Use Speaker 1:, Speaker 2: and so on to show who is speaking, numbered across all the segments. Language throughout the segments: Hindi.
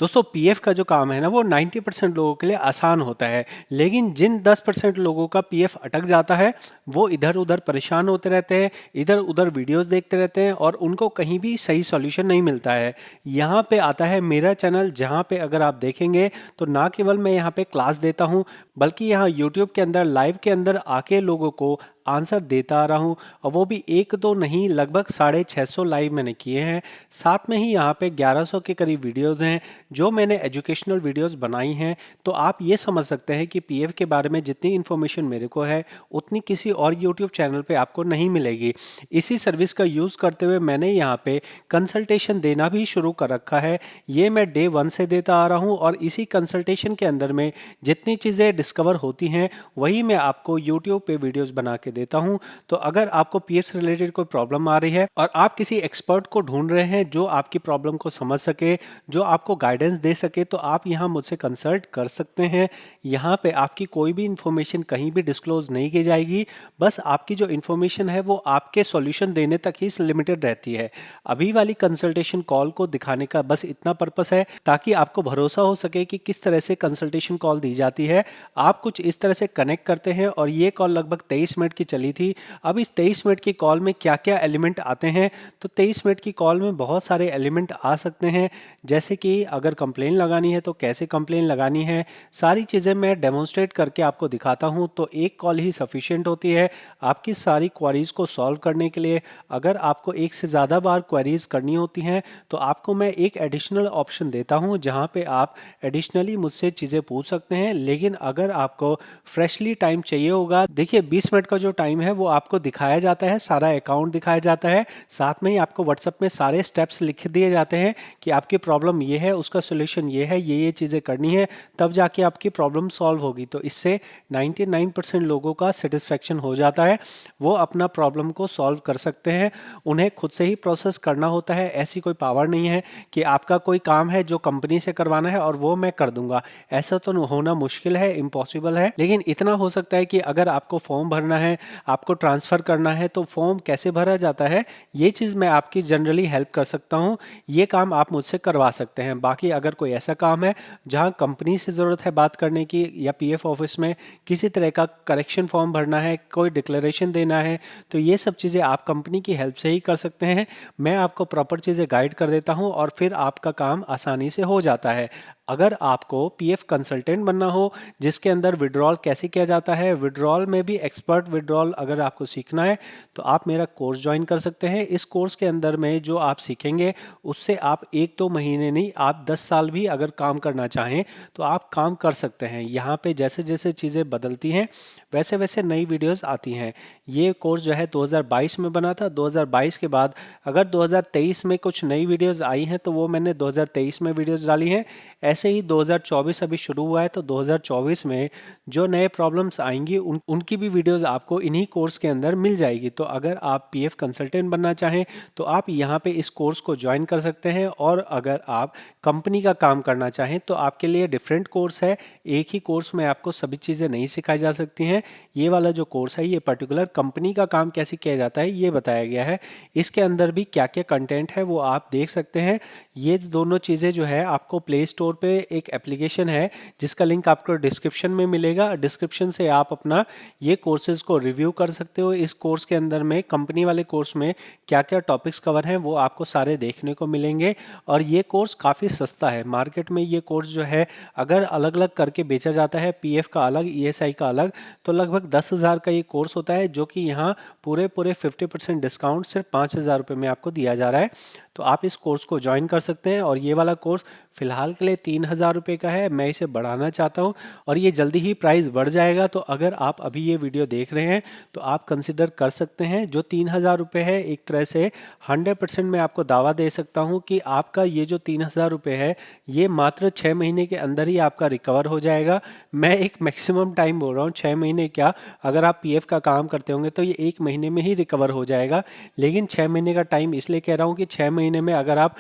Speaker 1: दोस्तों पीएफ का जो काम है ना वो 90% लोगों के लिए आसान होता है। लेकिन जिन 10% लोगों का पीएफ अटक जाता है वो इधर उधर परेशान होते रहते हैं, इधर उधर वीडियोस देखते रहते हैं और उनको कहीं भी सही सॉल्यूशन नहीं मिलता है। यहाँ पे आता है मेरा चैनल, जहाँ पे अगर आप देखेंगे तो ना केवल मैं यहाँ पे क्लास देता हूँ, बल्कि यहाँ यूट्यूब के अंदर लाइव के अंदर आके लोगों को आंसर देता आ रहा हूँ। और वो भी एक दो नहीं, लगभग 650 लाइव मैंने किए हैं। साथ में ही यहाँ पे 1100 के करीब वीडियोस हैं जो मैंने एजुकेशनल वीडियोस बनाई हैं। तो आप ये समझ सकते हैं कि पीएफ के बारे में जितनी इन्फॉर्मेशन मेरे को है उतनी किसी और यूट्यूब चैनल पे आपको नहीं मिलेगी। इसी सर्विस का यूज़ करते हुए मैंने यहाँ पे कंसल्टेशन देना भी शुरू कर रखा है। ये मैं डे 1 से देता आ रहा हूँ और इसी कंसल्टेशन के अंदर में जितनी चीज़ें डिस्कवर होती हैं वही मैं आपको यूट्यूब पे वीडियोस बना के देता हूँ। तो अगर आपको पीएफ से रिलेटेड कोई प्रॉब्लम आ रही है और आप किसी एक्सपर्ट को ढूंढ रहे हैं जो आपकी प्रॉब्लम को समझ सके, जो आपको गाइडेंस दे सके, तो आप यहाँ मुझसे कंसल्ट कर सकते हैं। यहाँ पे आपकी कोई भी इंफॉर्मेशन कहीं भी डिस्क्लोज नहीं की जाएगी। बस आपकी जो इंफॉर्मेशन है वो आपके सॉल्यूशन देने तक ही लिमिटेड रहती है। अभी वाली कंसल्टेशन कॉल को दिखाने का बस इतना पर्पस है ताकि आपको भरोसा हो सके कि किस तरह से कंसल्टेशन कॉल दी जाती है। आप कुछ इस तरह से कनेक्ट करते हैं और ये कॉल लगभग 23 मिनट की चली थी। अब इस 23 मिनट की कॉल में क्या क्या एलिमेंट आते हैं, तो 23 मिनट की कॉल में बहुत सारे एलिमेंट आ सकते हैं। जैसे कि अगर कंप्लेन लगानी है तो कैसे कंप्लेन लगानी है, सारी चीज़ें मैं डेमोन्स्ट्रेट करके आपको दिखाता हूं। तो एक कॉल ही सफिशिएंट होती है आपकी सारी क्वेरीज को सॉल्व करने के लिए। अगर आपको एक से ज़्यादा बार क्वेरीज करनी होती हैं तो आपको मैं एक एडिशनल ऑप्शन देता हूं जहां पे आप एडिशनली मुझसे चीज़ें पूछ सकते हैं। लेकिन अगर आपको फ्रेशली टाइम चाहिए होगा, देखिए 20 मिनट का जो टाइम है वो आपको दिखाया जाता है, सारा अकाउंट दिखाया जाता है, साथ में ही आपको व्हाट्सएप में सारे स्टेप्स लिख दिए जाते हैं कि आपकी प्रॉब्लम ये है, उसका सोल्यूशन ये है, ये चीज़ें करनी है, तब जाके आपकी प्रॉब्लम सॉल्व होगी। तो इससे 99% लोगों का सेटिस्फेक्शन हो जाता है, वो अपना प्रॉब्लम को सॉल्व कर सकते हैं। उन्हें खुद से ही प्रोसेस करना होता है, ऐसी कोई पावर नहीं है कि आपका कोई काम है जो कंपनी से करवाना है और वो मैं कर दूंगा। ऐसा तो होना मुश्किल है, इम्पॉसिबल है। लेकिन इतना हो सकता है कि अगर आपको फॉर्म भरना है, आपको ट्रांसफ़र करना है, तो फॉर्म कैसे भरा जाता है ये चीज़ मैं आपकी जनरली हेल्प कर सकता हूँ। ये काम आप मुझसे करवा सकते हैं। बाकी अगर कोई ऐसा काम है जहाँ कंपनी से ज़रूरत है बात करने की, या पीएफ ऑफिस में किसी तरह का करेक्शन फॉर्म भरना है, कोई डिक्लेरेशन देना है, तो ये सब चीज़ें आप कंपनी की हेल्प से ही कर सकते हैं। मैं आपको प्रॉपर चीज़ें गाइड कर देता हूँ और फिर आपका काम आसानी से हो जाता है। अगर आपको पीएफ कंसल्टेंट बनना हो जिसके अंदर विड्रॉल कैसे किया जाता है, विड्रॉल में भी एक्सपर्ट विड्रॉल अगर आपको सीखना है तो आप मेरा कोर्स ज्वाइन कर सकते हैं। इस कोर्स के अंदर में जो आप सीखेंगे उससे आप एक दो महीने नहीं, आप 10 साल भी अगर काम करना चाहें तो आप काम कर सकते हैं। यहाँ पे जैसे जैसे चीज़ें बदलती हैं वैसे वैसे नई वीडियोस आती हैं। ये कोर्स जो है 2022 में बना था। 2022 के बाद अगर 2023 में कुछ नई वीडियोस आई हैं तो वो मैंने 2023 में वीडियोस डाली हैं। ऐसे ही 2024 अभी शुरू हुआ है तो 2024 में जो नए प्रॉब्लम्स आएंगी उनकी भी वीडियोस आपको इन्हीं कोर्स के अंदर मिल जाएगी। तो अगर आप पीएफ कंसल्टेंट बनना चाहें तो आप यहाँ पे इस कोर्स को ज्वाइन कर सकते हैं। और अगर आप कंपनी का काम करना चाहें तो आपके लिए डिफरेंट कोर्स है। एक ही कोर्स में आपको सभी चीज़ें नहीं सिखाई जा सकती हैं। ये वाला जो कोर्स है ये पर्टिकुलर कंपनी का काम कैसे किया जाता है ये बताया गया है। इसके अंदर भी क्या क्या कंटेंट है वो आप देख सकते हैं। ये दोनों चीज़ें जो है आपको प्ले स्टोर पे एक एप्लीकेशन है जिसका लिंक आपको डिस्क्रिप्शन में मिलेगा। डिस्क्रिप्शन से आप अपना ये कोर्सेज को रिव्यू कर सकते हो। इस कोर्स के अंदर में कंपनी वाले कोर्स में क्या क्या टॉपिक्स कवर हैं वो आपको सारे देखने को मिलेंगे। और ये कोर्स काफ़ी सस्ता है। मार्केट में ये कोर्स जो है अगर अलग अलग करके बेचा जाता है, पीएफ का अलग, ईएसआई का अलग, तो लगभग 10,000 का ये कोर्स होता है, जो कि यहाँ पूरे पूरे 50% डिस्काउंट सिर्फ 5,000 रुपये में आपको दिया जा रहा है। तो आप इस कोर्स को ज्वाइन कर सकते हैं। और ये वाला कोर्स फिलहाल के लिए 3,000 रुपये का है। मैं इसे बढ़ाना चाहता हूँ और ये जल्दी ही प्राइस बढ़ जाएगा। तो अगर आप अभी ये वीडियो देख रहे हैं तो आप कंसिडर कर सकते हैं। जो 3,000 रुपये है, एक तरह से 100% मैं आपको दावा दे सकता हूँ कि आपका ये जो 3,000 रुपये है ये मात्र 6 महीने के अंदर ही आपका रिकवर हो जाएगा। मैं एक मैक्सिमम टाइम बोल रहा हूँ, 6 महीने क्या, अगर आप पीएफ का काम करते होंगे तो ये 1 महीने में ही रिकवर हो जाएगा। लेकिन 6 महीने का टाइम इसलिए कह रहा हूँ कि 6 महीने महीने में अगर आप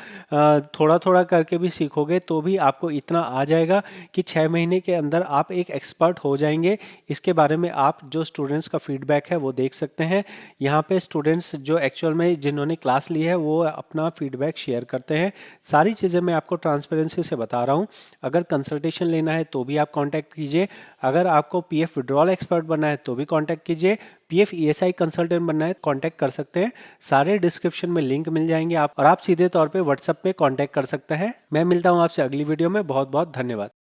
Speaker 1: थोड़ा थोड़ा करके भी सीखोगे तो भी आपको इतना आ जाएगा कि 6 महीने के अंदर आप एक एक्सपर्ट हो जाएंगे। इसके बारे में आप जो स्टूडेंट्स का फीडबैक है वो देख सकते हैं। यहाँ पे स्टूडेंट्स जो एक्चुअल में जिन्होंने क्लास ली है वो अपना फीडबैक शेयर करते हैं। सारी चीज़ें मैं आपको ट्रांसपेरेंसी से बता रहा हूँ। अगर कंसल्टेशन लेना है तो भी आप कांटेक्ट कीजिए। अगर आपको पीएफ विड्रॉल एक्सपर्ट बनना है तो भी कांटेक्ट कीजिए। पीएफ ईएसआई कंसल्टेंट बनना है कांटेक्ट कर सकते हैं। सारे डिस्क्रिप्शन में लिंक मिल जाएंगे आप, और आप सीधे तौर पे व्हाट्सएप पे कांटेक्ट कर सकते हैं। मैं मिलता हूँ आपसे अगली वीडियो में। बहुत बहुत धन्यवाद।